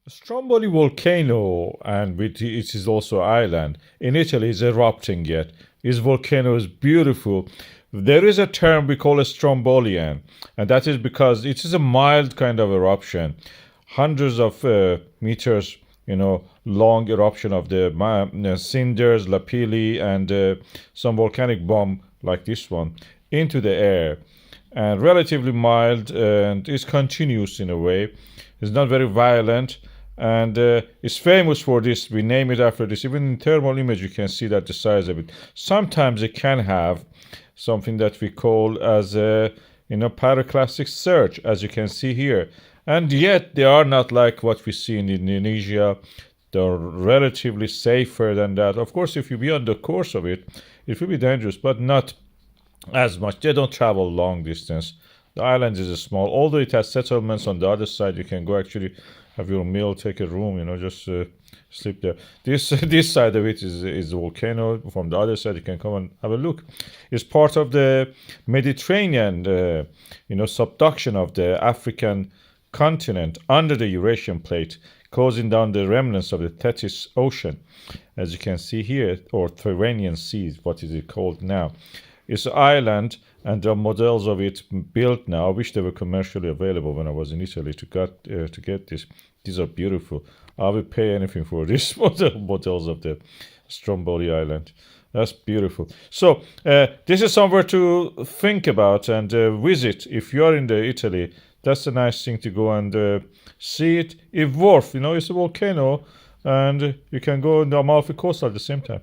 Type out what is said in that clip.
Stromboli volcano, and it is also island in Italy, is erupting yet. This volcano is beautiful. There is a term we call a Strombolian, and that is because it is a mild kind of eruption, hundreds of meters, long eruption of the cinders, lapilli, and some volcanic bomb like this one into the air, and relatively mild, and is continuous in a way. It's not very violent, and it's famous for this. We name it after this. Even in thermal image, you can see that the size of it. Sometimes it can have something that we call as a pyroclastic surge, as you can see here. And yet they are not like what we see in Indonesia. They're relatively safer than that. Of course, if you be on the course of it, it will be dangerous, but not as much. They don't travel long distance. The island is small, although it has settlements on the other side. You can go actually have your meal, take a room, just sleep there. This this side of it is a volcano. From the other side, you can come and have a look. It's part of the Mediterranean, subduction of the African continent under the Eurasian plate, closing down the remnants of the Tethys Ocean, as you can see here, or Tyrrhenian Sea, what is it called now? It's an island, and there are models of it built now. I wish they were commercially available when I was in Italy to get this. These are beautiful. I would pay anything for these models of the Stromboli Island. That's beautiful. So this is somewhere to think about and visit if you are in the Italy. That's a nice thing to go and see it. If worth, it's a volcano, and you can go on the Amalfi Coast at the same time.